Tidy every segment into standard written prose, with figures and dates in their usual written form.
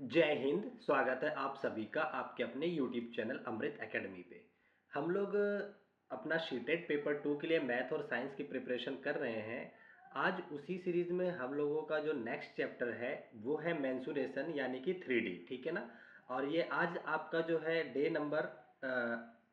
जय हिंद। स्वागत है आप सभी का आपके अपने यूट्यूब चैनल अमृत एकेडमी पे। हम लोग अपना शीटेड पेपर 2 के लिए मैथ और साइंस की प्रिपरेशन कर रहे हैं। आज उसी सीरीज में हम लोगों का जो नेक्स्ट चैप्टर है वो है मेंसुरेशन यानी कि 3D, ठीक है ना। और ये आज आपका जो है डे नंबर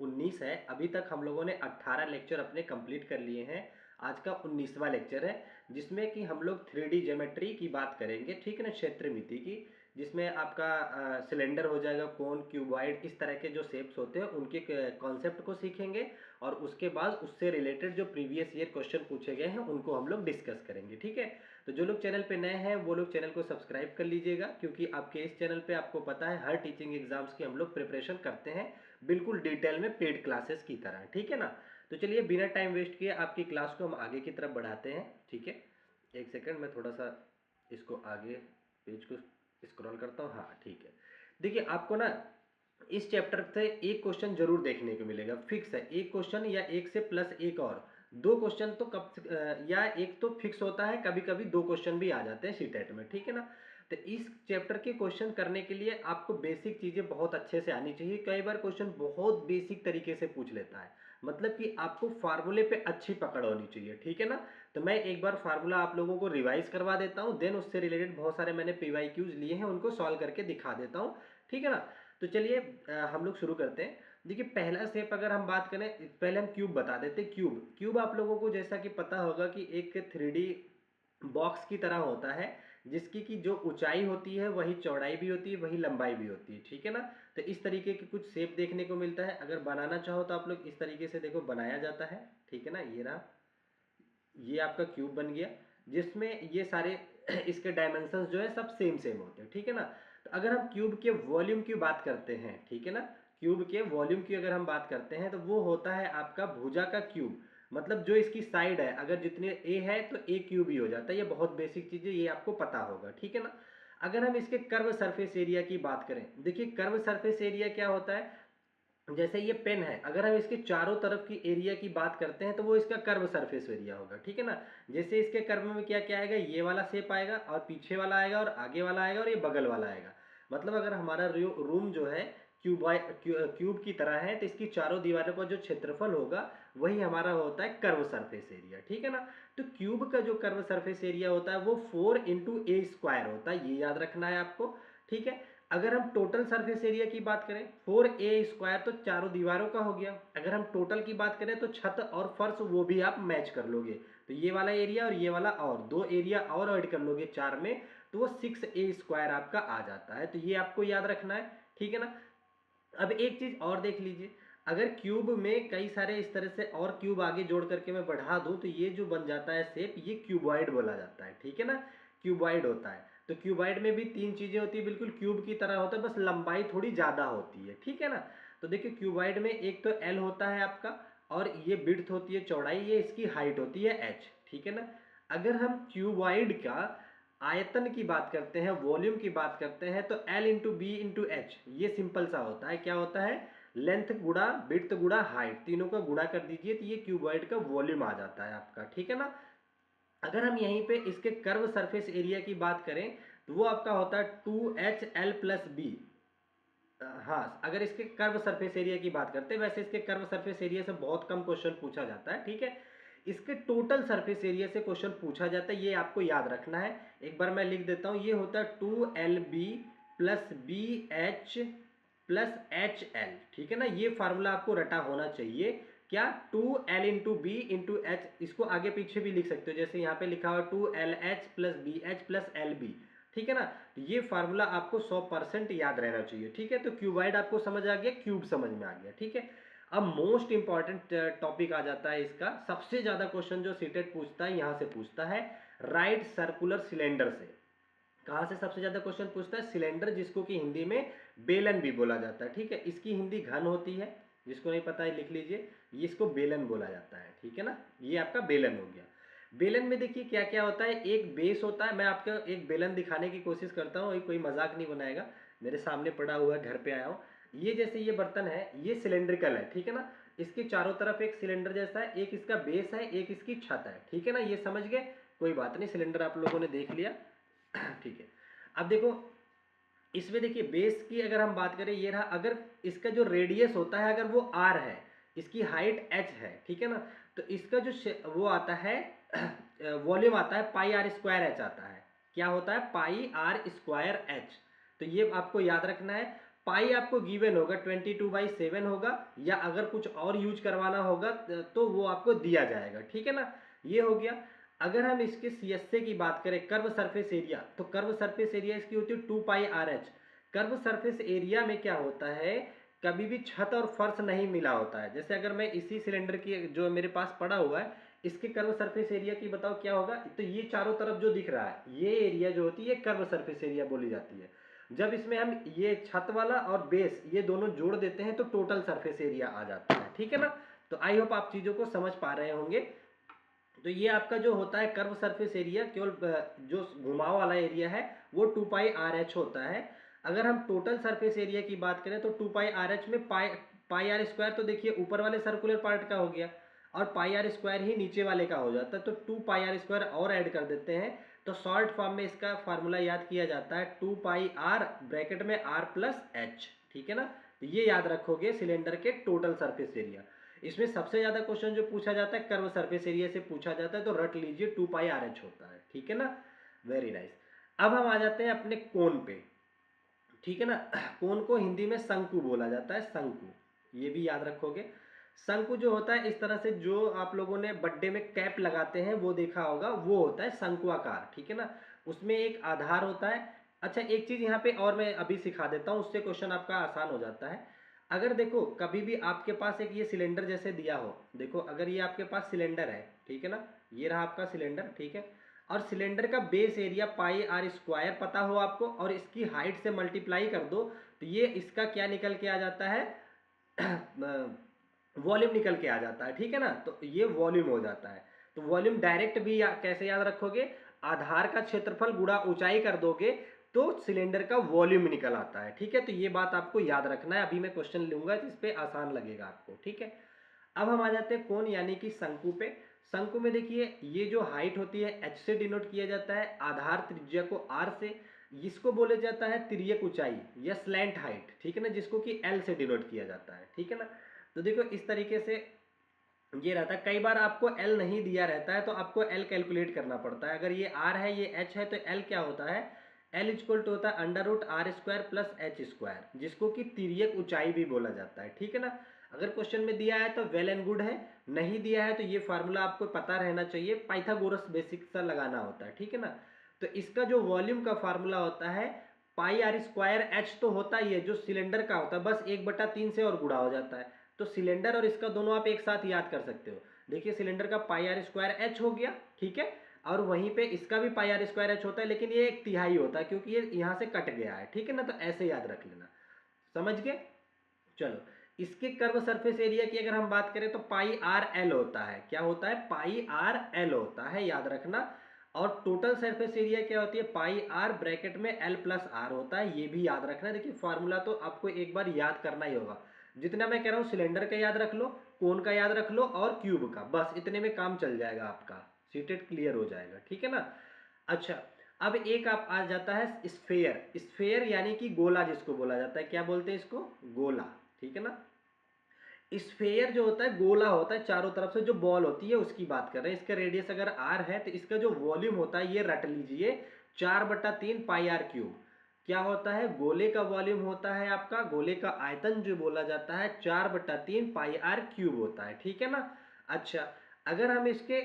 19 है। अभी तक हम लोगों ने 18 लेक्चर अपने कंप्लीट कर लिए हैं। आज का 19वां लेक्चर है जिसमें कि हम लोग 3D ज्योमेट्री की बात करेंगे, ठीक है ना, क्षेत्रमिति की, जिसमें आपका सिलेंडर हो जाएगा, कोन, क्यूबॉइड, इस तरह के जो शेप्स होते हैं उनके कॉन्सेप्ट को सीखेंगे। और उसके बाद उससे रिलेटेड जो प्रीवियस ईयर क्वेश्चन पूछे गए हैं उनको हम लोग डिस्कस करेंगे, ठीक है। तो जो लोग चैनल पे नए हैं वो लोग चैनल को सब्सक्राइब कर लीजिएगा, क्योंकि आपके इस चैनल पे आपको पता है हर टीचिंग एग्जाम्स की हम लोग प्रिपरेशन करते हैं, बिल्कुल डिटेल में पेड क्लासेस की तरह, ठीक है ना। तो चलिए बिना टाइम वेस्ट किए आपकी क्लास को हम आगे की तरफ बढ़ाते हैं, ठीक है। एक सेकेंड, मैं थोड़ा सा इसको आगे पेज को स्क्रॉल करता हूँ। हाँ, ठीक है। देखिए आपको ना इस चैप्टर से एक क्वेश्चन जरूर देखने को मिलेगा, फिक्स है। एक क्वेश्चन या एक से प्लस एक और दो क्वेश्चन तो या एक तो फिक्स होता है, कभी कभी दो क्वेश्चन भी आ जाते हैं सीटेट में, ठीक है ना। तो इस चैप्टर के क्वेश्चन करने के लिए आपको बेसिक चीजें बहुत अच्छे से आनी चाहिए। कई बार क्वेश्चन बहुत बेसिक तरीके से पूछ लेता है, मतलब कि आपको फार्मूले पे अच्छी पकड़ होनी चाहिए, ठीक है ना। तो मैं एक बार फार्मूला आप लोगों को रिवाइज करवा देता हूँ, देन उससे रिलेटेड बहुत सारे मैंने पीवाईक्यूज लिए हैं, उनको सॉल्व करके दिखा देता हूँ, ठीक है ना। तो चलिए हम लोग शुरू करते हैं। देखिए पहला स्टेप अगर हम बात करें, पहले हम क्यूब बता देते हैं। क्यूब क्यूब आप लोगों को जैसा कि पता होगा कि एक 3D बॉक्स की तरह होता है, जिसकी की जो ऊंचाई होती है वही चौड़ाई भी होती है, वही लंबाई भी होती है, ठीक है ना। तो इस तरीके की कुछ शेप देखने को मिलता है। अगर बनाना चाहो तो आप लोग इस तरीके से देखो, बनाया जाता है, ठीक है ना। ये रहा, ये आपका क्यूब बन गया, जिसमें ये सारे इसके डायमेंशंस जो है सब सेम सेम होते हैं, ठीक है ना। तो अगर हम क्यूब के वॉल्यूम की बात करते हैं, ठीक है ना, क्यूब के वॉल्यूम की अगर हम बात करते हैं तो वो होता है आपका भुजा का क्यूब। मतलब जो इसकी साइड है, अगर जितने ए है तो ए क्यूब ही हो जाता है। ये बहुत बेसिक चीज है, ये आपको पता होगा, ठीक है ना। अगर हम इसके कर्व सरफेस एरिया की बात करें, देखिए कर्व सरफेस एरिया क्या होता है, जैसे ये पेन है, अगर हम इसके चारों तरफ की एरिया की बात करते हैं तो वो इसका कर्व सरफेस एरिया होगा, ठीक है ना। जैसे इसके कर्व में क्या क्या आएगा, ये वाला शेप आएगा और पीछे वाला आएगा और आगे वाला आएगा और ये बगल वाला आएगा। मतलब अगर हमारा रूम जो है क्यूब की तरह है, तो इसकी चारों दीवारों का जो क्षेत्रफल होगा वही हमारा होता है कर्व सरफेस एरिया, ठीक है ना। तो क्यूब का जो कर्व सरफेस एरिया होता है वो 4 × a² होता है, ये याद रखना है आपको, ठीक है। अगर हम टोटल सरफेस एरिया की बात करें, 4a² तो चारों दीवारों का हो गया। अगर हम टोटल की बात करें तो छत और फर्श वो भी आप मैच कर लोगे, तो ये वाला एरिया और ये वाला और दो एरिया और ऐड कर लोगे 4 में, तो वो 6a² आपका आ जाता है। तो ये आपको याद रखना है, ठीक है ना। अब एक चीज और देख लीजिए, अगर क्यूब में कई सारे इस तरह से और क्यूब आगे जोड़ करके मैं बढ़ा दूं तो ये जो बन जाता है शेप, ये क्यूबॉइड बोला जाता है, ठीक है ना। क्यूबॉइड होता है। तो क्यूबॉइड में भी तीन चीजें होती है, बिल्कुल क्यूब की तरह होता है, बस लंबाई थोड़ी ज्यादा होती है, ठीक है ना। तो देखिए क्यूबॉइड में एक तो एल होता है आपका, और ये विड्थ होती है चौड़ाई, ये इसकी हाइट होती है एच, ठीक है ना। अगर हम क्यूबॉइड का आयतन की बात करते हैं, वॉल्यूम की बात करते हैं, तो L × B × H, ये सिंपल सा होता है। क्या होता है, लेंथ गुणा विड्थ गुणा हाइट, तीनों का गुणा कर दीजिए तो ये क्यूबॉइड का वॉल्यूम आ जाता है आपका, ठीक है ना। अगर हम यहीं पे इसके कर्व सरफेस एरिया की बात करें तो वो आपका होता है 2HL+B। हाँ, अगर इसके कर्व सरफेस एरिया की बात करते हैं, वैसे इसके कर्व सरफेस एरिया से बहुत कम क्वेश्चन पूछा जाता है, ठीक है। इसके टोटल सरफेस एरिया से क्वेश्चन पूछा जाता है, ये आपको याद रखना है। एक बार मैं लिख देता हूं, ये होता है 2LB+BH+HL, ठीक है ना। ये फार्मूला आपको रटा होना चाहिए। क्या, 2L × B × H, इसको आगे पीछे भी लिख सकते हो, जैसे यहाँ पे लिखा हुआ 2LH+BH+LB, ठीक है ना। तो ये फार्मूला आपको 100% याद रहना चाहिए, ठीक है। तो क्यूबॉइड आपको समझ आ गया, क्यूब समझ में आ गया, ठीक है। अब मोस्ट इंपॉर्टेंट टॉपिक आ जाता है इसका, सबसे ज्यादा क्वेश्चन जो सीटेट पूछता है यहां से पूछता है, राइट सर्कुलर सिलेंडर से। कहां से सबसे ज्यादा क्वेश्चन पूछता है, सिलेंडर, जिसको कि हिंदी में बेलन भी बोला जाता है, ठीक है। इसकी हिंदी घन होती है, जिसको नहीं पता है लिख लीजिए, ये इसको बेलन बोला जाता है, ठीक है ना। ये आपका बेलन हो गया। बेलन में देखिए क्या क्या होता है, एक बेस होता है। मैं आपको एक बेलन दिखाने की कोशिश करता हूँ, कोई मजाक नहीं बनाएगा, मेरे सामने पड़ा हुआ है, घर पे आया हूँ। ये जैसे ये बर्तन है, ये सिलेंड्रिकल है, ठीक है ना। इसके चारों तरफ एक सिलेंडर जैसा है, एक इसका बेस है, एक इसकी छत है, ठीक है ना। ये समझ गए, कोई बात नहीं, सिलेंडर आप लोगों ने देख लिया। ठीक है। अब देखो, इसमें देखिए बेस की अगर हम बात करें, ये रहा, अगर इसका जो रेडियस होता है अगर वो r है, इसकी हाइट h है, ठीक है ना, तो इसका जो वो आता है वॉल्यूम आता है पाई आर स्क्वायर एच आता है। क्या होता है? पाई आर स्क्वायर एच। तो ये आपको याद रखना है। पाई आपको गिवन होगा 22/7 होगा, या अगर कुछ और यूज करवाना होगा तो वो आपको दिया जाएगा, ठीक है ना। ये हो गया। अगर हम इसके सीएसए की बात करें, कर्व सरफेस एरिया, तो कर्व सरफेस एरिया इसकी होती है 2πRh। कर्व सरफेस एरिया में क्या होता है, कभी भी छत और फर्श नहीं मिला होता है। जैसे अगर मैं इसी सिलेंडर की जो मेरे पास पड़ा हुआ है, इसके कर्व सरफेस एरिया की बताओ क्या होगा। तो ये चारों तरफ जो दिख रहा है ये एरिया जो होती है कर्व सरफेस एरिया बोली जाती है। जब इसमें हम ये छत वाला और बेस ये दोनों जोड़ देते हैं तो टोटल सरफेस एरिया आ जाता है, ठीक है ना। तो आई होप आप चीजों को समझ पा रहे होंगे। तो ये आपका जो होता है कर्व सरफेस एरिया, केवल जो घुमाव वाला एरिया है वो 2πRh होता है। अगर हम टोटल सरफेस एरिया की बात करें तो 2πRh में पाई आर स्क्वायर तो देखिए ऊपर वाले सर्कुलर पार्ट का हो गया, और पाई आर स्क्वायर ही नीचे वाले का हो जाता है, तो 2πR² और ऐड कर देते हैं। तो शॉर्ट फॉर्म में इसका फार्मूला याद किया जाता है 2πR ब्रैकेट में r+h, ठीक है ना। तो ये याद रखोगे सिलेंडर के टोटल सरफेस एरिया। इसमें सबसे ज्यादा क्वेश्चन जो पूछा जाता है कर्व सरफेस एरिया से पूछा जाता है, तो रट लीजिए 2πRh होता है, ठीक है ना। Very nice. अब हम आ जाते हैं अपने कोन पे, ठीक है ना। कोन को हिंदी में शंकु बोला जाता है, शंकु, ये भी याद रखोगे। शंकु जो होता है इस तरह से, जो आप लोगों ने बर्थडे में कैप लगाते हैं वो देखा होगा, वो होता है शंकुआकार, ठीक है ना। उसमें एक आधार होता है। अच्छा एक चीज यहाँ पे और मैं अभी सिखा देता हूँ, उससे क्वेश्चन आपका आसान हो जाता है। अगर देखो कभी भी आपके पास एक ये सिलेंडर जैसे दिया हो, देखो अगर ये आपके पास सिलेंडर है, ठीक है ना, ये रहा आपका सिलेंडर, ठीक है, और सिलेंडर का बेस एरिया πr² पता हो आपको, और इसकी हाइट से मल्टीप्लाई कर दो, तो ये इसका क्या निकल के आ जाता है वॉल्यूम निकल के आ जाता है, ठीक है ना। तो ये वॉल्यूम हो जाता है। तो वॉल्यूम डायरेक्ट भी कैसे याद रखोगे, आधार का क्षेत्रफल गुणा ऊंचाई कर दोगे तो सिलेंडर का वॉल्यूम निकल आता है, ठीक है। तो ये बात आपको याद रखना है। अभी मैं क्वेश्चन लूंगा जिसपे आसान लगेगा आपको, ठीक है। अब हम आ जाते हैं कोण यानी कि शंकु पे। शंकु में देखिए ये जो हाइट होती है h से डिनोट किया जाता है, आधार त्रिज्या को r से, इसको बोले जाता है तिर्यक ऊंचाई या स्लैंट हाइट, ठीक है ना, जिसको कि l से डिनोट किया जाता है, ठीक है ना। तो देखो इस तरीके से ये रहता है। कई बार आपको l नहीं दिया रहता है तो आपको l कैलकुलेट करना पड़ता है। अगर ये r है ये h है तो l क्या होता है, l इक्वल टू होता है √r² + h², जिसको कि तिर्यक ऊंचाई भी बोला जाता है, ठीक है ना। अगर क्वेश्चन में दिया है तो वेल एंड गुड है, नहीं दिया है तो ये फार्मूला आपको पता रहना चाहिए, पाइथागोरस बेसिक सा लगाना होता है, ठीक है ना। तो इसका जो वॉल्यूम का फार्मूला होता है πr²h तो होता ही है, जो सिलेंडर का होता है, बस 1/3 से और गुणा हो जाता है। तो सिलेंडर और इसका दोनों आप एक साथ याद कर सकते हो। देखिए सिलेंडर का πr²h हो गया, ठीक है, और वहीं पे इसका भी πr²h होता है, लेकिन ये 1/3 होता है क्योंकि ये यहाँ से कट गया है, ठीक है ना। तो ऐसे याद रख लेना, समझ गए। चलो इसके कर्व सरफेस एरिया की अगर हम बात करें तो πRL होता है। क्या होता है? πRL होता है, याद रखना। और टोटल सरफेस एरिया क्या होती है? πR ब्रैकेट में L+R होता है, ये भी याद रखना। देखिए फार्मूला तो आपको एक बार याद करना ही होगा। जितना मैं कह रहा हूँ सिलेंडर का याद रख लो, कोन का याद रख लो और क्यूब का, बस इतने में काम चल जाएगा आपका, सीटेड क्लियर हो जाएगा, ठीक है ना। अच्छा अब एक आप आ जाता है स्फेयर। स्फेयर यानी कि गोला जिसको बोला जाता है, क्या बोलते हैं इसको? गोला, ठीक है ना। स्फेयर जो होता है गोला होता है, चारों तरफ से जो बॉल होती है उसकी बात कर रहे हैं। इसका रेडियस अगर r है तो इसका जो वॉल्यूम होता है ये रट लीजिए 4/3 πr³। क्या होता है? गोले का वॉल्यूम होता है आपका, गोले का आयतन जो बोला जाता है 4/3 πr³ होता है, ठीक है ना। अच्छा अगर हम इसके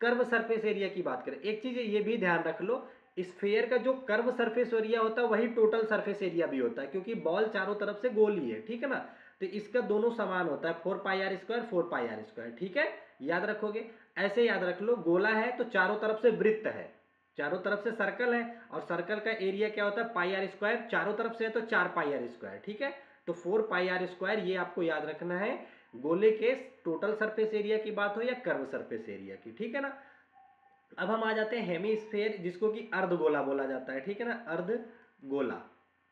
कर्व सरफेस एरिया की बात करें, एक चीज ये भी ध्यान रख लो, स्फेयर का जो कर्व सरफेस एरिया होता है वही टोटल सरफेस एरिया भी होता है, क्योंकि बॉल चारों तरफ से गोल ही है, ठीक है ना। तो इसका दोनों समान होता है 4πr², 4πr², ठीक है, याद रखोगे। ऐसे याद रख लो, गोला है तो चारों तरफ से वृत्त है, चारों तरफ से सर्कल है, और सर्कल का एरिया क्या होता है? πr², चारों तरफ से है तो 4πr², ठीक है। तो 4πr², ये आपको याद रखना है। गोले के टोटल सरफेस एरिया की बात हो या कर्व सरफेस एरिया की, ठीक है ना। अब हम आ जाते हैं हेमी स्फेयर, जिसको कि अर्धगोला बोला जाता है, ठीक है ना, अर्धगोला,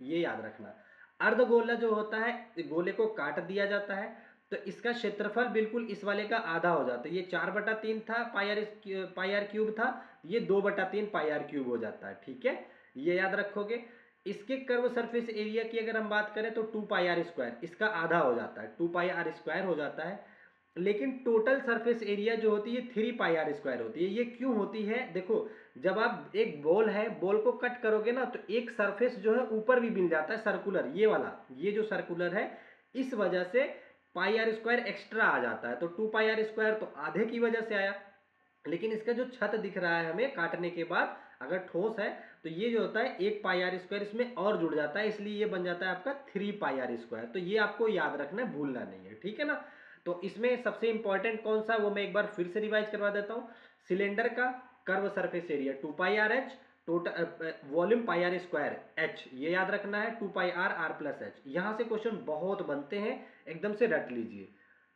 ये याद रखना। अर्धगोला जो होता है गोले को काट दिया जाता है, तो इसका क्षेत्रफल बिल्कुल इस वाले का आधा हो जाता है। ये 4/3 था, πr³ था, ये 2/3 πr³ हो जाता है, ठीक है, ये याद रखोगे। इसके कर्व सरफेस एरिया की अगर हम बात करें तो 2 पाई r स्क्वायर, इसका आधा हो जाता है, 2 पाई r स्क्वायर हो जाता है। लेकिन टोटल सरफेस एरिया जो होती है 3 पाई r स्क्वायर होती है। ये क्यों होती है? देखो, जब आप एक बॉल है, बॉल को कट करोगे ना, तो एक सरफेस जो है ऊपर भी मिल जाता है सर्कुलर, ये वाला, ये जो सर्कुलर है, इस वजह से पाई r स्क्वायर एक्स्ट्रा आ जाता है। तो 2 पाई r स्क्वायर तो आधे की वजह से आया। लेकिन इसका जो छत दिख रहा है हमें काटने के बाद, अगर ठोस है, तो ये जो होता है 1 पाई r स्क्वायर इसमें और जुड़ जाता है, इसलिए ये बन जाता है आपका 3 पाई r स्क्वायर। तो ये आपको याद रखना है, भूलना नहीं है, ठीक है ना। तो इसमें सबसे इंपॉर्टेंट कौन सा, वो मैं एक बार फिर से रिवाइज करवा देता हूँ। सिलेंडर का कर्व सरफेस एरिया 2 पाई r h, टोटल वॉल्यूम पाई r स्क्वायर h, ये याद रखना है, 2 पाई r r+h। यहाँ से क्वेश्चन बहुत बनते हैं, एकदम से रट लीजिए।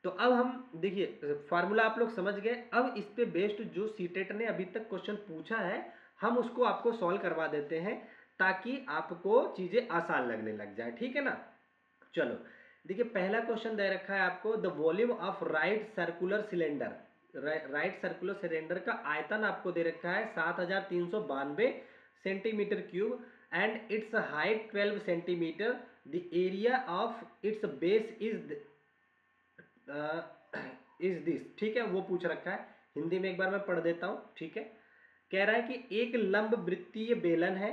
तो अब हम देखिए फार्मूला आप लोग समझ गए। अब इस पे बेस्ड जो सीटेट ने अभी तक क्वेश्चन पूछा है, हम उसको आपको सॉल्व करवा देते हैं, ताकि आपको चीजें आसान लगने लग जाए, ठीक है ना। चलो देखिए, पहला क्वेश्चन दे रखा है आपको, the volume of right circular cylinder, right circular cylinder का आयतन आपको दे रखा है 7392 centimetre cube, and it's height 12 centimetre, the area of its base is this, ठीक है, वो पूछ रखा है। हिंदी में एक बार मैं पढ़ देता हूँ, ठीक है। कह रहा है कि एक लंब वृत्तीय बेलन है,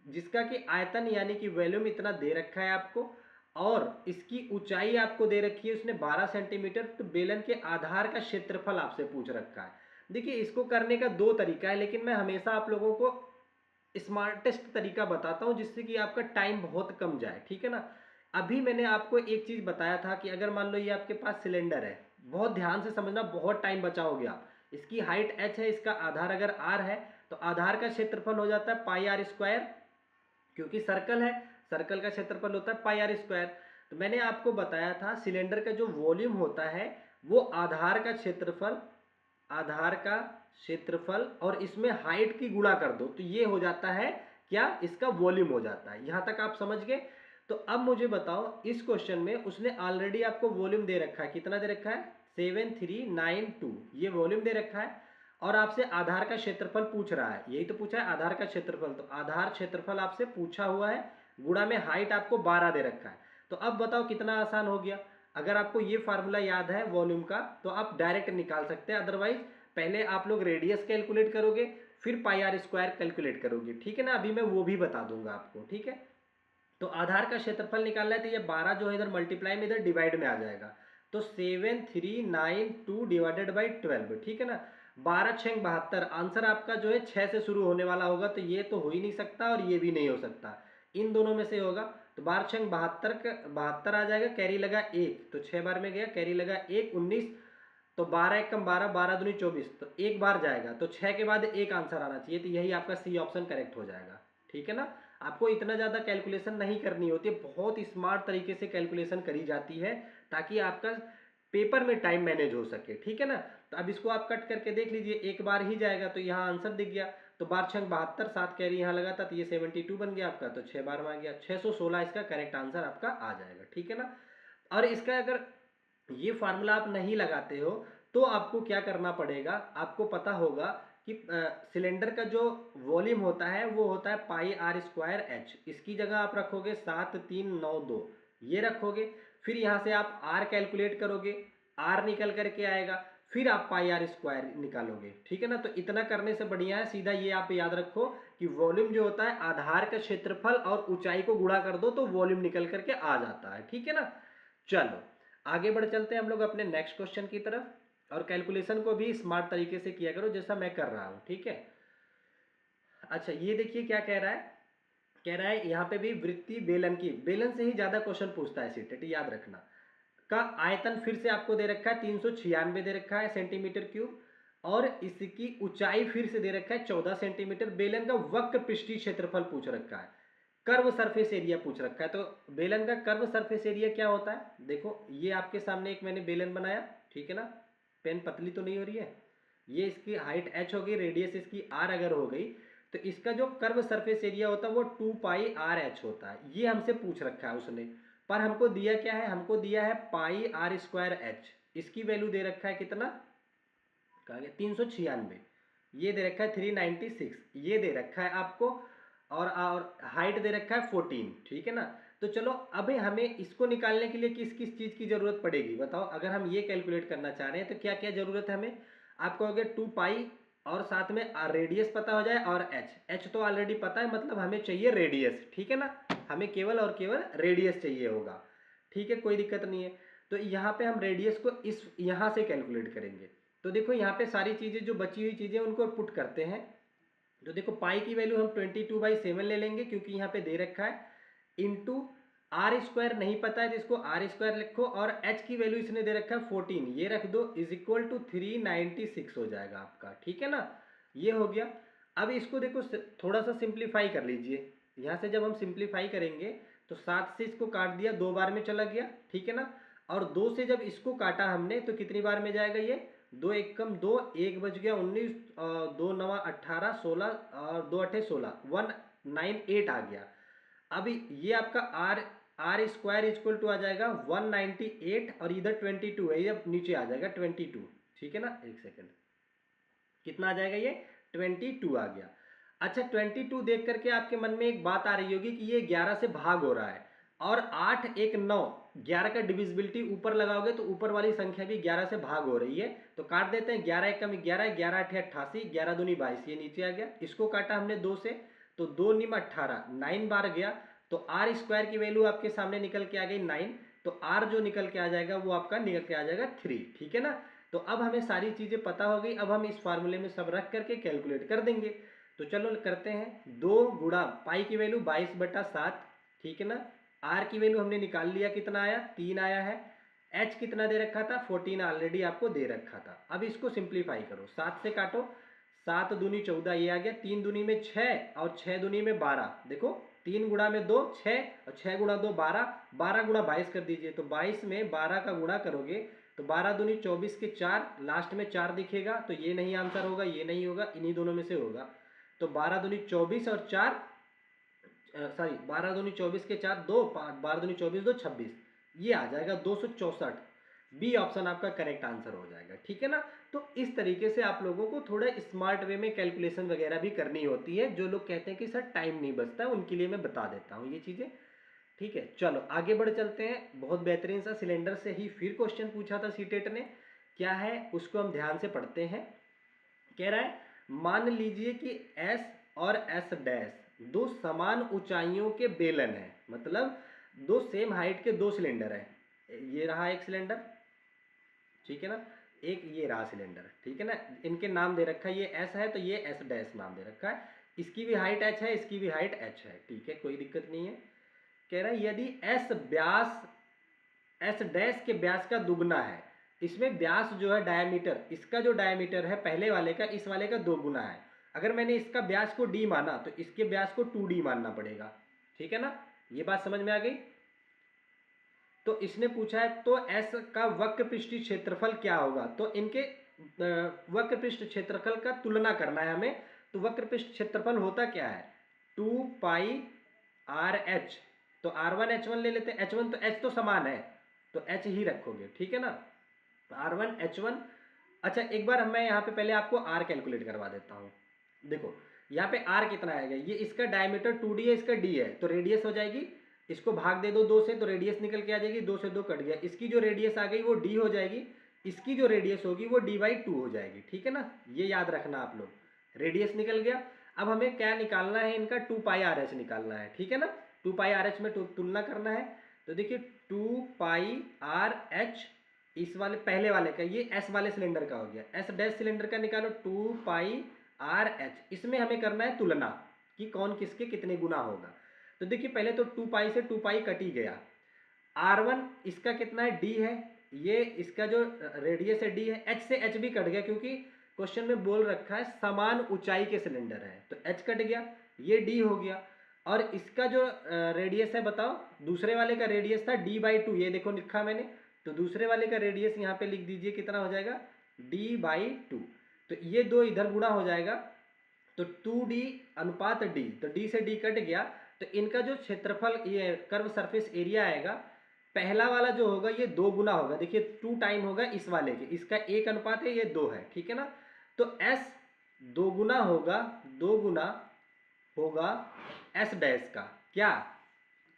जिसका कि आयतन यानी कि वॉल्यूम इतना दे रखा है आपको, और इसकी ऊंचाई आपको दे रखी है उसने 12 सेंटीमीटर। तो बेलन के आधार का क्षेत्रफल आपसे पूछ रखा है। देखिए, इसको करने का दो तरीका है, लेकिन मैं हमेशा आप लोगों को स्मार्टेस्ट तरीका बताता हूँ, जिससे कि आपका टाइम बहुत कम जाए, ठीक है ना। अभी मैंने आपको एक चीज बताया था कि अगर मान लो ये आपके पास सिलेंडर है, बहुत ध्यान से समझना, बहुत टाइम बचाओगे आप। इसकी हाइट h है, इसका आधार अगर r है, तो आधार का क्षेत्रफल हो जाता है पाई r स्क्वायर, क्योंकि सर्कल है, सर्कल का क्षेत्रफल होता है पाई r स्क्वायर। तो मैंने आपको बताया था सिलेंडर का जो वॉल्यूम होता है, वो आधार का क्षेत्रफल, आधार का क्षेत्रफल और इसमें हाइट की गुणा कर दो, तो ये हो जाता है क्या, इसका वॉल्यूम हो जाता है। यहां तक आप समझ गए। तो अब मुझे बताओ, इस क्वेश्चन में उसने ऑलरेडी आपको वॉल्यूम दे रखा है, कितना दे रखा है, 7392, ये वॉल्यूम दे रखा है। और आपसे आधार का क्षेत्रफल पूछ रहा है, यही तो पूछा है, आधार का क्षेत्रफल। तो आधार क्षेत्रफल आपसे पूछा हुआ है, गुणा में हाइट आपको 12 दे रखा है। तो अब बताओ कितना आसान हो गया। अगर आपको ये फार्मूला याद है वॉल्यूम का, तो आप डायरेक्ट निकाल सकते हैं। अदरवाइज पहले आप लोग रेडियस कैलकुलेट करोगे, फिर पाई r स्क्वायर कैलकुलेट करोगे, ठीक है ना। अभी मैं वो भी बता दूंगा आपको, ठीक है। तो आधार का क्षेत्रफल निकालना है, तो ये 12 जो है इधर मल्टीप्लाई में इधर डिवाइड में आ जाएगा। तो 7392 डिवाइडेड बाई 12, ठीक है ना। 12 6 72, आंसर आपका जो है 6 से शुरू होने वाला होगा, तो ये तो हो ही नहीं सकता और ये भी नहीं हो सकता, इन दोनों में से होगा। तो 12 6 72 का 72 आ जाएगा, कैरी लगा 1, तो 6 बार में गया, कैरी लगा 1 19, तो 12 1 कम 12, 12 दूनी 24, तो एक बार जाएगा, तो 6 के बाद एक आंसर आना चाहिए, तो यही आपका सी ऑप्शन करेक्ट हो जाएगा, ठीक है ना। आपको इतना ज़्यादा कैलकुलेशन नहीं करनी होती है, बहुत स्मार्ट तरीके से कैलकुलेशन करी जाती है, ताकि आपका पेपर में टाइम मैनेज हो सके, ठीक है ना। तो अब इसको आप कट करके देख लीजिए, एक बार ही जाएगा, तो यहाँ आंसर दिख गया। तो 12 6 72, 7 कैरी यहाँ लगा था, तो ये 72 बन गया आपका, तो 6 बार में आ गया, 616 इसका करेक्ट आंसर आपका आ जाएगा, ठीक है ना। और इसका अगर ये फार्मूला आप नहीं लगाते हो, तो आपको क्या करना पड़ेगा, आपको पता होगा कि सिलेंडर का जो वॉल्यूम होता है वो होता है पाई r स्क्वायर h। इसकी जगह आप रखोगे 7392, ये रखोगे, फिर यहाँ से आप r कैलकुलेट करोगे, r निकल करके आएगा, फिर आप पाई r स्क्वायर निकालोगे, ठीक है ना। तो इतना करने से बढ़िया है, सीधा ये आप याद रखो कि वॉल्यूम जो होता है आधार का क्षेत्रफल और ऊंचाई को गुणा कर दो, तो वॉल्यूम निकल करके आ जाता है, ठीक है ना। चलो आगे बढ़ चलते हैं हम लोग अपने नेक्स्ट क्वेश्चन की तरफ। और कैलकुलेशन को भी स्मार्ट तरीके से किया करो, जैसा मैं कर रहा हूँ, ठीक है। अच्छा, ये देखिए क्या कह रहा है, कह रहा है यहाँ पे भी वृत्तीय बेलन की, बेलन से ही ज्यादा क्वेश्चन पूछता है सीटेट, याद रखना। का आयतन फिर से आपको दे रखा है 396 दे रखा है सेंटीमीटर क्यूब, और इसकी ऊंचाई फिर से दे रखा है 14 सेंटीमीटर। बेलन का वक्र पृष्ठीय क्षेत्रफल पूछ रखा है, कर्व सरफेस एरिया पूछ रखा है। तो बेलन का कर्व सरफेस एरिया क्या होता है, देखो ये आपके सामने एक मैंने बेलन बनाया, ठीक है ना। पेन पतली तो नहीं हो रही है। ये इसकी हाइट h हो गई, रेडियस इसकी r अगर हो गई, तो इसका जो कर्व सरफेस एरिया होता है वो 2 पाई r h होता है। ये हमसे पूछ रखा है उसने, पर हमको दिया क्या है, हमको दिया है पाई r स्क्वायर h। इसकी वैल्यू दे रखा है कितना, कहा गया 396, ये दे रखा है 396, ये दे रखा है आपको। और हाइट दे रखा है 14, ठीक है ना। तो चलो अब हमें इसको निकालने के लिए किस किस चीज़ की ज़रूरत पड़ेगी बताओ। अगर हम ये कैलकुलेट करना चाह रहे हैं तो क्या क्या ज़रूरत है हमें। आपको अगर 2 पाई और साथ में रेडियस पता हो जाए और एच तो ऑलरेडी पता है, मतलब हमें चाहिए रेडियस, ठीक है ना। हमें केवल और केवल रेडियस चाहिए होगा, ठीक है, कोई दिक्कत नहीं है। तो यहाँ पे हम रेडियस को इस यहाँ से कैलकुलेट करेंगे। तो देखो यहाँ पे सारी चीज़ें जो बची हुई चीज़ें उनको पुट करते हैं। तो देखो पाई की वैल्यू हम 22/7 ले लेंगे क्योंकि यहाँ पे दे रखा है, इंटू आर स्क्वायर नहीं पता है तो इसको आर स्क्वायर लिखो, और एच की वैल्यू इसने दे रखा है 14, ये रख दो, इज इक्वल टू 396 हो जाएगा आपका, ठीक है ना। ये हो गया। अब इसको देखो थोड़ा सा सिंप्लीफाई कर लीजिए। यहाँ से जब हम सिंप्लीफाई करेंगे तो 7 से इसको काट दिया, 2 बार में चला गया, ठीक है ना। और 2 से जब इसको काटा हमने तो कितनी बार में जाएगा ये, 2 एकम 2, 1 बच गया 19, 2 नवा 18, 16 और 2 अठे 16, 198 आ गया। अब ये आपका आर स्क्वायर इक्वल टू आ जाएगा 198, और इधर 22 है, ये अब नीचे आ जाएगा 22, ठीक है ना। एक सेकेंड, कितना आ जाएगा ये, 22 आ गया। अच्छा 22 देख करके आपके मन में एक बात आ रही होगी कि ये 11 से भाग हो रहा है, और 8 1 9, 11 का डिविजिबिलिटी ऊपर लगाओगे तो ऊपर वाली संख्या भी 11 से भाग हो रही है, तो काट देते हैं। 11 एकम 11, 11 अठे 88, 11 दूनी 22, ये नीचे आ गया। इसको काटा हमने 2 से, तो 2 निम 18, 9 बार गया, तो आर स्क्वायर की वैल्यू आपके सामने निकल के आ गई 9, तो आर जो निकल के आ जाएगा वो आपका निकल के आ जाएगा 3, ठीक है ना। तो अब हमें सारी चीज़ें पता हो गई, अब हम इस फार्मूले में सब रख करके कैलकुलेट कर देंगे। तो चलो करते हैं, 2 गुणा पाई की वैल्यू 22/7, ठीक है ना। आर की वैल्यू हमने निकाल लिया, कितना आया, 3 आया है। एच कितना दे रखा था, 14 ऑलरेडी आपको दे रखा था। अब इसको सिंप्लीफाई करो, 7 से काटो, 7 दूनी 14, ये आ गया। 3 दूनी में 6 और 6 दूनी में 12, देखो 3 गुणा में 2 6 और 6 गुणा 2 12, 12 गुणा 22 कर दीजिए, तो 22 में 12 का गुणा करोगे तो 12 दूनी 24 के 4, लास्ट में 4 दिखेगा, तो ये नहीं आंसर होगा, ये नहीं होगा, इन्हीं दोनों में से होगा। तो 12 दूनी 24 और 4, सॉरी 12 दूनी 24 के 4 2, 12 दूनी 24 2 26, ये आ जाएगा 264। बी ऑप्शन आपका करेक्ट आंसर हो जाएगा, ठीक है ना। तो इस तरीके से आप लोगों को थोड़ा स्मार्ट वे में कैलकुलेशन वगैरह भी करनी होती है। जो लोग कहते हैं कि सर टाइम नहीं बचता है, उनके लिए मैं बता देता हूँ ये चीज़ें, ठीक है। चलो आगे बढ़ चलते हैं। बहुत बेहतरीन सा सिलेंडर से ही फिर क्वेश्चन पूछा था सीटेट ने, क्या है उसको हम ध्यान से पढ़ते हैं। कह रहा है मान लीजिए कि एस और एस डैश दो समान ऊंचाइयों के बेलन है, मतलब दो सेम हाइट के दो सिलेंडर है। ये रहा एक सिलेंडर, ठीक है ना, एक ये रहा सिलेंडर, ठीक है ना। इनके नाम दे रखा है, ये एस है तो ये एस डैश नाम दे रखा है, इसकी भी हाइट एच है, इसकी भी हाइट एच है, ठीक है, कोई दिक्कत नहीं है। कह रहा है यदि एस व्यास एस डैश के व्यास का दुगना है, इसमें व्यास जो है डायमीटर, इसका जो डायमीटर है पहले वाले का इस वाले का 2 गुना है। अगर मैंने इसका व्यास को डी माना तो इसके व्यास को 2d मानना पड़ेगा, ठीक है ना। ये बात समझ में आ गई। तो इसने पूछा है तो एस का वक्र पृष्ठीय क्षेत्रफल क्या होगा, तो इनके वक्र पृष्ठ क्षेत्रफल का तुलना करना है हमें। तो वक्र पृष्ठ क्षेत्रफल होता क्या है, 2πr(h), तो r1 h1 ले लेते हैं। h1 तो h तो समान है तो h ही रखोगे, ठीक है ना, r1 h1। अच्छा एक बार मैं यहाँ पे पहले आपको r कैलकुलेट करवा देता हूँ। देखो यहाँ पे r कितना आएगा, ये इसका डायमीटर 2d है, इसका d है, तो रेडियस हो जाएगी, इसको भाग दे दो 2 से तो रेडियस निकल के आ जाएगी, 2 से 2 कट गया, इसकी जो रेडियस आ गई वो d हो जाएगी, इसकी जो रेडियस होगी वो d/2 हो जाएगी, ठीक है ना। ये याद रखना आप लोग, रेडियस निकल गया। अब हमें क्या निकालना है, इनका 2πr(h) निकालना है, ठीक है ना। 2πr(h) में तुलना करना है, तो देखिए 2πr(h) इस वाले पहले वाले का, ये एस वाले सिलेंडर का हो गया, एस डैश सिलेंडर का निकालो 2πr(h), इसमें हमें करना है तुलना कि कौन किसके कितने गुना होगा। तो देखिए पहले तो 2π से 2π कट ही गया, r1 इसका कितना है, d है, ये इसका जो रेडियस है d है, h से h भी कट गया क्योंकि क्वेश्चन में बोल रखा है समान ऊंचाई के सिलेंडर है, तो h कट गया, ये d हो गया। और इसका जो रेडियस है बताओ, दूसरे वाले का रेडियस था d/2, ये देखो लिखा मैंने, तो दूसरे वाले का रेडियस यहाँ पे लिख दीजिए, कितना हो जाएगा, d/2, तो ये दो इधर गुणा हो जाएगा, तो 2d अनुपात d, तो d से d कट गया, तो इनका जो क्षेत्रफल ये कर्व सरफेस एरिया आएगा, पहला वाला जो होगा ये 2 गुना होगा, देखिए 2 टाइम होगा इस वाले के, इसका 1 अनुपात है, ये 2 है, ठीक है ना। तो s 2 गुना होगा, 2 गुना होगा एस डैश का क्या,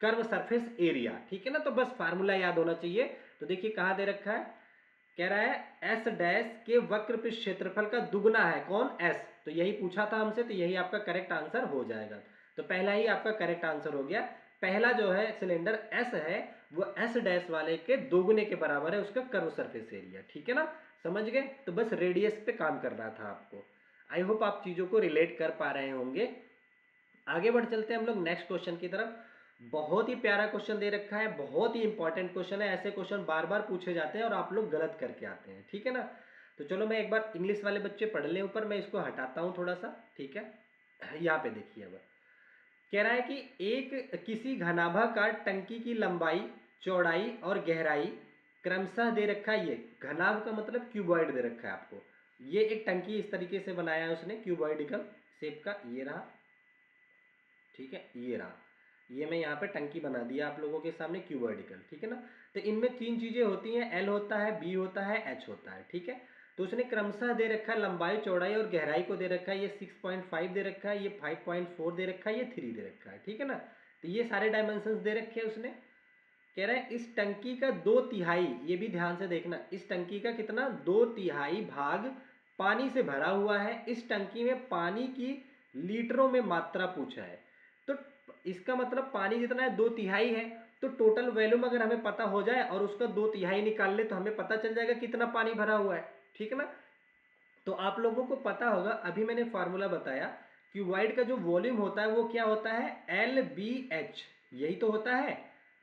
कर्व सरफेस एरिया। ठीक है ना, तो बस फार्मूला याद होना चाहिए। तो देखिए कहाँ दे रखा है, कह रहा है एस डैश के वक्र पृष्ठ क्षेत्रफल का दुगना है कौन, एस। तो यही पूछा था हमसे, तो यही आपका करेक्ट आंसर हो जाएगा। तो पहला ही आपका करेक्ट आंसर हो गया। पहला जो है सिलेंडर एस है वो एस डैश वाले के दोगुने के बराबर है उसका कर्व सरफेस एरिया। ठीक है ना, समझ गए। तो बस रेडियस पे काम करना था आपको। आई होप आप चीज़ों को रिलेट कर पा रहे होंगे। आगे बढ़ चलते हैं हम लोग नेक्स्ट क्वेश्चन की तरफ। बहुत ही प्यारा क्वेश्चन दे रखा है, बहुत ही इंपॉर्टेंट क्वेश्चन है। ऐसे क्वेश्चन बार बार पूछे जाते हैं और आप लोग गलत करके आते हैं। ठीक है ना, तो चलो मैं एक बार इंग्लिश वाले बच्चे पढ़ लें ऊपर, मैं इसको हटाता हूँ थोड़ा सा। ठीक है, यहाँ पे देखिए अब कह रहा है कि एक किसी घनाभाकार टंकी की लंबाई, चौड़ाई और गहराई क्रमशः दे रखा है। ये घनाभ का मतलब क्यूबॉइड दे रखा है आपको। ये एक टंकी इस तरीके से बनाया है उसने, क्यूबॉइडिकल शेप का, ये रहा। ठीक है, ये रहा, ये मैं यहाँ पे टंकी बना दिया आप लोगों के सामने क्यूबॉइडिकल। ठीक है ना, तो इनमें तीन चीजें होती हैं, एल होता है, बी होता है, एच होता है। ठीक है, तो उसने क्रमशः दे रखा है लंबाई, चौड़ाई और गहराई को दे रखा है। ये 6.5 दे रखा है, ये 5.4 दे रखा है, ये 3 दे रखा है। ठीक है ना, तो ये सारे डायमेंशन दे रखे हैं उसने। कह रहा है इस टंकी का 2/3, ये भी ध्यान से देखना, इस टंकी का कितना, 2/3 भाग पानी से भरा हुआ है। इस टंकी में पानी की लीटरों में मात्रा पूछा है। तो इसका मतलब पानी जितना है 2/3 है, तो टोटल वॉल्यूम अगर हमें पता हो जाए और उसका 2/3 निकाल ले तो हमें पता चल जाएगा कितना पानी भरा हुआ है। ठीक है ना, तो आप लोगों को पता होगा, अभी मैंने फार्मूला बताया, क्यूबॉइड का जो वॉल्यूम होता है वो क्या होता है, एल बी एच, यही तो होता है।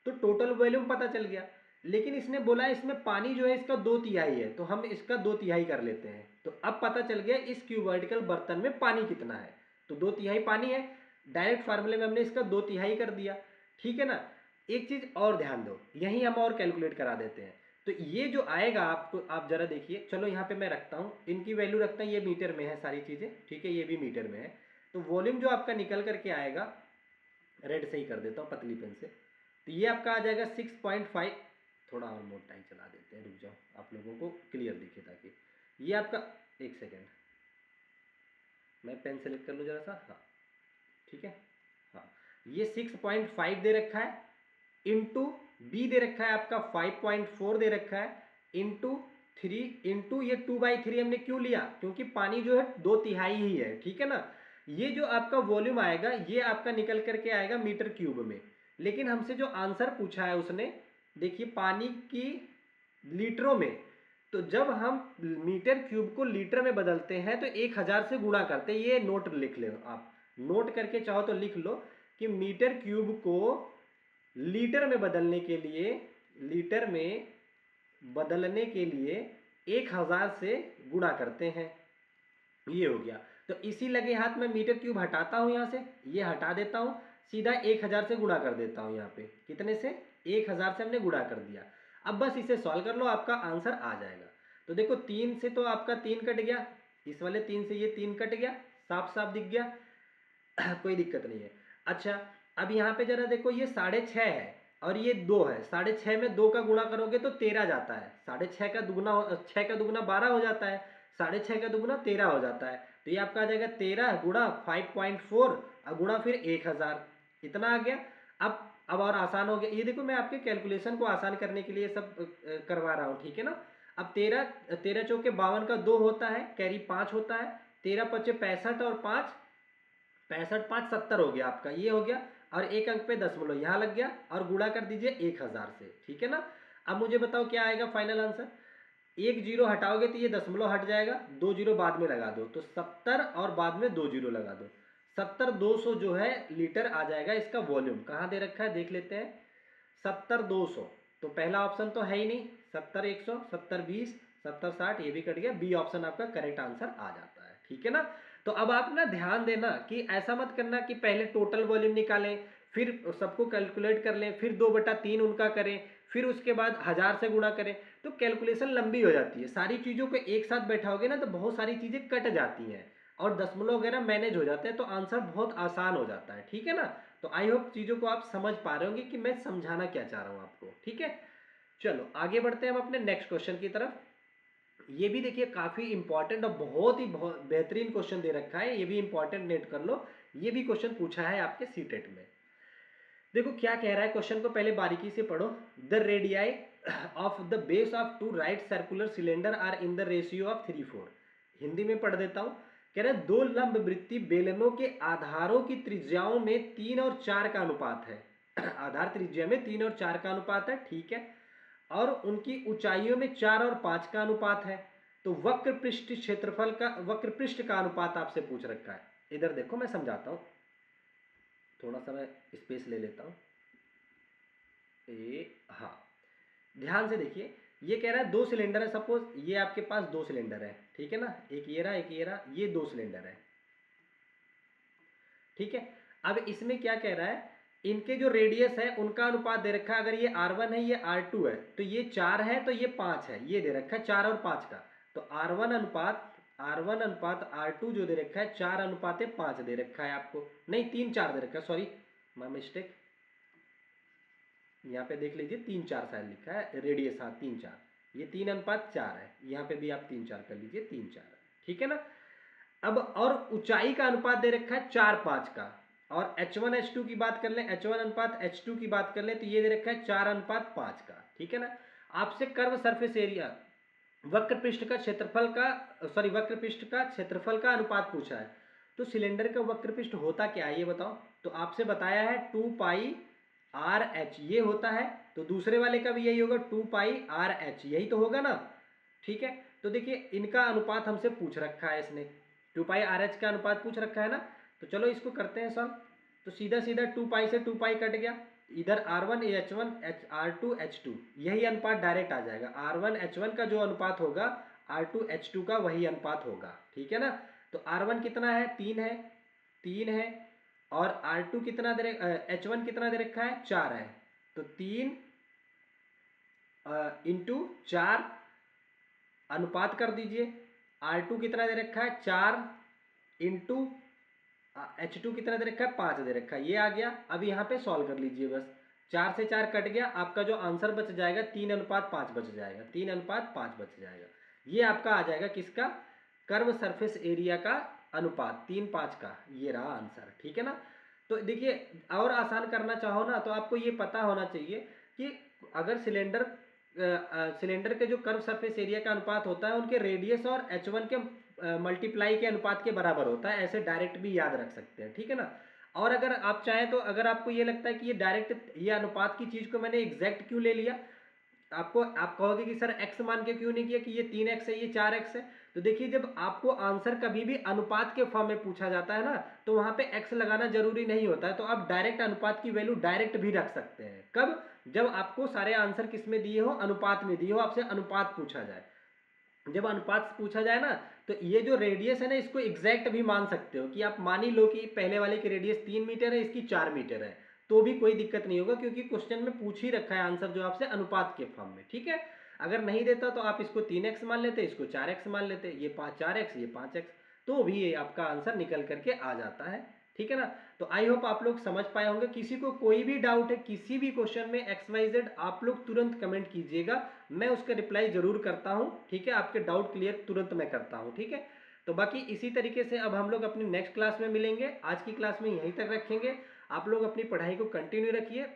तो टोटल वॉल्यूम पता चल गया। लेकिन इसने बोला इसमें पानी जो है इसका 2/3 है, तो हम इसका 2/3 कर लेते हैं। तो अब पता चल गया इस क्यूबॉइडिकल बर्तन में पानी कितना है, तो 2/3 पानी है। डायरेक्ट फार्मूले में हमने इसका 2/3 कर दिया। ठीक है ना, एक चीज और ध्यान दो, यही हम और कैलकुलेट करा देते हैं। तो ये जो आएगा आपको, आप जरा देखिए, चलो यहाँ पे मैं रखता हूँ, इनकी वैल्यू रखता हूँ, ये मीटर में है सारी चीज़ें। ठीक है, ये भी मीटर में है। तो वॉल्यूम जो आपका निकल करके आएगा, रेड से ही कर देता हूँ पतली पेन से, तो ये आपका आ जाएगा 6.5। थोड़ा और मोटाई चला देते हैं, रुक जाओ आप लोगों को क्लियर दिखे, ताकि ये आपका, एक सेकेंड मैं पेन सेलेक्ट कर लूँ जरा सा। हाँ ठीक है, हाँ ये 6.5 दे रखा है, इंटू बी दे रखा है आपका 5.4 दे रखा है, इंटू 3, इंटू ये 2/3 हमने क्यों लिया, क्योंकि पानी जो है 2/3 ही है। ठीक है ना, ये जो आपका वॉल्यूम आएगा ये आपका निकल करके आएगा मीटर क्यूब में। लेकिन हमसे जो आंसर पूछा है उसने, देखिए पानी की लीटरों में, तो जब हम मीटर क्यूब को लीटर में बदलते हैं तो 1000 से गुणा करते हैं। ये नोट लिख ले आप, नोट करके चाहो तो लिख लो कि मीटर क्यूब को लीटर में बदलने के लिए, लीटर में बदलने के लिए 1000 से गुणा करते हैं। ये हो गया। तो इसी लगे हाथ में मीटर क्यूब हटाता हूं, यहां से ये हटा देता हूं, सीधा 1000 से गुणा कर देता हूं। यहाँ पे कितने से, 1000 से हमने गुणा कर दिया। अब बस इसे सॉल्व कर लो, आपका आंसर आ जाएगा। तो देखो 3 से तो आपका 3 कट गया, इस वाले 3 से ये 3 कट गया, साफ साफ दिख गया। कोई दिक्कत नहीं है। अच्छा, अब यहाँ पे जरा देखो, ये 6.5 है और ये 2 है। 6.5 में 2 का गुणा करोगे तो 13 जाता है। 6.5 का दुगुना, 6 का दुगुना 12 हो जाता है, 6.5 का दुगुना 13 हो जाता है। तो ये आपका आ जाएगा 13 गुणा 5.4 और गुणा फिर 1000, इतना आ गया। अब और आसान हो गया। ये देखो मैं आपके कैलकुलेशन को आसान करने के लिए सब करवा रहा हूँ। ठीक है ना, अब 13, 13 चौके 52 का 2 होता है, कैरी 5 होता है, 13 पचे 65 और 5, 65 5 70 हो गया आपका, ये हो गया। और एक अंक पे दशमलव यहाँ लग गया और गुणा कर दीजिए 1000 से। ठीक है ना, अब मुझे बताओ क्या आएगा फाइनल आंसर। एक जीरो हटाओगे तो ये दशमलव हट जाएगा, 2 जीरो बाद में लगा दो तो 70 और बाद में 2 जीरो लगा दो, 70/200 जो है लीटर आ जाएगा इसका वॉल्यूम। कहाँ दे रखा है देख लेते हैं, 70/200। तो पहला ऑप्शन तो है ही नहीं, 70/100, 70/20, 70/60, ये भी कट गया। बी ऑप्शन आपका करेक्ट आंसर आ जाता है। ठीक है ना, तो अब आप ना ध्यान देना कि ऐसा मत करना कि पहले टोटल वॉल्यूम निकालें, फिर सबको कैलकुलेट कर लें, फिर 2/3 उनका करें, फिर उसके बाद 1000 से गुणा करें, तो कैलकुलेशन लंबी हो जाती है। सारी चीज़ों को एक साथ बैठाओगे ना तो बहुत सारी चीज़ें कट जाती हैं और दशमलव वगैरह मैनेज हो जाते हैं, तो आंसर बहुत आसान हो जाता है। ठीक है ना, तो आई होप चीज़ों को आप समझ पा रहे होंगे कि मैं समझाना क्या चाह रहा हूँ आपको। ठीक है, चलो आगे बढ़ते हैं हम अपने नेक्स्ट क्वेश्चन की तरफ। ये भी देखिए काफ़ी इंपॉर्टेंट और बहुत ही बहुत बेहतरीन क्वेश्चन दे रखा है, ये भी इंपॉर्टेंट नोट कर लो। ये भी क्वेश्चन पूछा है आपके सीटेट में। देखो क्या कह रहा है क्वेश्चन को, पहले बारीकी से पढ़ो। The radii of the base of two right circular cylinder are in the ratio of 3:4। Hindi में पढ़ देता हूं। कह रहा है दो लंब वृत्तीय बेलनों के आधारों की त्रिज्याओं में 3 और 4 का अनुपात है। आधार त्रिज्या में 3 और 4 का अनुपात है, ठीक है। और उनकी ऊंचाइयों में 4 और 5 का अनुपात है। तो वक्र पृष्ठ क्षेत्रफल का, वक्र पृष्ठ का अनुपात आपसे पूछ रखा है। इधर देखो मैं समझाता हूं, थोड़ा सा मैं स्पेस ले लेता हूं। हाँ, ध्यान से देखिए। ये कह रहा है दो सिलेंडर है, सपोज ये आपके पास दो सिलेंडर है, ठीक है ना, एक ये रहा एक ये रहा, ये दो सिलेंडर है, ठीक है। अब इसमें क्या कह रहा है, इनके जो रेडियस है उनका अनुपात दे रखा है। अगर ये R1 है, ये R2 है, तो ये 4 है तो ये 5 है, ये दे रखा है 4 और 5 का। तो R1 अनुपात R2 जो दे रखा है 4 अनुपात 5 दे रखा है आपको, नहीं 3-4 दे रखा है, सॉरी माय मिस्टेक। यहाँ पे देख लीजिए 3-4 शायद लिखा है रेडियस, हाँ 3-4, ये 3:4 है। यहाँ पे भी आप 3-4 कर लीजिए, 3-4, ठीक है ना। अब और ऊंचाई का अनुपात दे रखा है 4-5 का। और H1 H2 की बात कर लें, H1 अनुपात H2 की बात कर लें, तो ये दे रखा है 4:5 का, ठीक है ना। आपसे कर्व सरफेस एरिया, वक्र पृष्ठ का क्षेत्रफल का, सॉरी वक्र पृष्ठ का क्षेत्रफल का अनुपात पूछा है। तो सिलेंडर का वक्र पृष्ठ होता क्या है ये बताओ। तो आपसे बताया है 2πr/h ये होता है, तो दूसरे वाले का भी यही होगा 2πr/h, यही तो होगा ना, ठीक है। तो देखिए इनका अनुपात हमसे पूछ रखा है इसने, 2πr/h का अनुपात पूछ रखा है ना। तो चलो इसको करते हैं सॉल्व। तो सीधा सीधा 2π से 2π कट गया, इधर R1 H1 R2 H2 यही अनुपात डायरेक्ट आ जाएगा। R1 H1 का जो अनुपात होगा R2 H2 का वही अनुपात होगा, ठीक है ना। तो R1 कितना है, 3 है। और R2 कितना दे, H1 कितना दे रखा है, 4 है। तो 3 इंटू 4 अनुपात कर दीजिए। R2 कितना दे रखा है, 4 इंटू H2 कितना दे रखा है, 5 दे रखा है, ये आ गया। अब यहाँ पे सॉल्व कर लीजिए बस, 4 से 4 कट गया, आपका जो आंसर बच जाएगा 3:5 बच जाएगा, 3:5 बच जाएगा। ये आपका आ जाएगा किसका, कर्व सरफेस एरिया का अनुपात 3:5 का, ये रहा आंसर, ठीक है ना। तो देखिए और आसान करना चाहो ना तो आपको ये पता होना चाहिए कि अगर सिलेंडर के जो कर्व सरफेस एरिया का अनुपात होता है उनके रेडियस और H1 के मल्टीप्लाई के अनुपात के बराबर होता है, ऐसे डायरेक्ट भी याद रख सकते हैं, ठीक है ना। और अगर आप चाहें तो, अगर आपको ये लगता है कि ये डायरेक्ट ये अनुपात की चीज को मैंने एग्जैक्ट क्यों ले लिया, आप कहोगे कि सर x मान के क्यों नहीं किया कि ये 3x है ये 4x है। तो देखिए जब आपको आंसर कभी भी अनुपात के फॉर्म में पूछा जाता है ना, तो वहां पे x लगाना जरूरी नहीं होता है। तो आप डायरेक्ट अनुपात की वैल्यू डायरेक्ट भी रख सकते हैं, कब, जब आपको सारे आंसर किस में दिए हो, अनुपात में दिए हो, आपसे अनुपात पूछा जाए। जब अनुपात पूछा जाए ना, तो ये जो रेडियस है ना इसको एग्जैक्ट भी मान सकते हो कि आप मान ही लो कि पहले वाले की रेडियस 3 मीटर है, इसकी 4 मीटर है, तो भी कोई दिक्कत नहीं होगा, क्योंकि क्वेश्चन में पूछ ही रखा है आंसर जो आपसे अनुपात के फॉर्म में, ठीक है। अगर नहीं देता तो आप इसको 3x मान लेते, इसको 4x मान लेते, ये 4x ये 5x, तो भी ये आपका आंसर निकल करके आ जाता है, ठीक है ना। तो आई होप आप लोग समझ पाए होंगे। किसी को कोई भी डाउट है किसी भी क्वेश्चन में XYZ, आप लोग तुरंत कमेंट कीजिएगा, मैं उसका रिप्लाई जरूर करता हूं, ठीक है। आपके डाउट क्लियर तुरंत मैं करता हूं, ठीक है। तो बाकी इसी तरीके से अब हम लोग अपनी नेक्स्ट क्लास में मिलेंगे। आज की क्लास में यहीं तक रखेंगे। आप लोग अपनी पढ़ाई को कंटिन्यू रखिए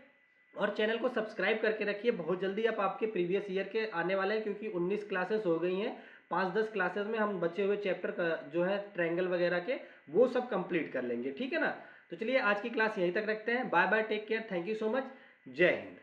और चैनल को सब्सक्राइब करके रखिए। बहुत जल्दी अब आपके प्रीवियस ईयर के आने वाले हैं, क्योंकि 19 क्लासेस हो गई हैं। 5-10 क्लासेस में हम बचे हुए चैप्टर जो है ट्रायंगल वगैरह के, वो सब कंप्लीट कर लेंगे, ठीक है ना। तो चलिए आज की क्लास यहीं तक रखते हैं। Bye bye, take care, thank you so much, Jai Hind.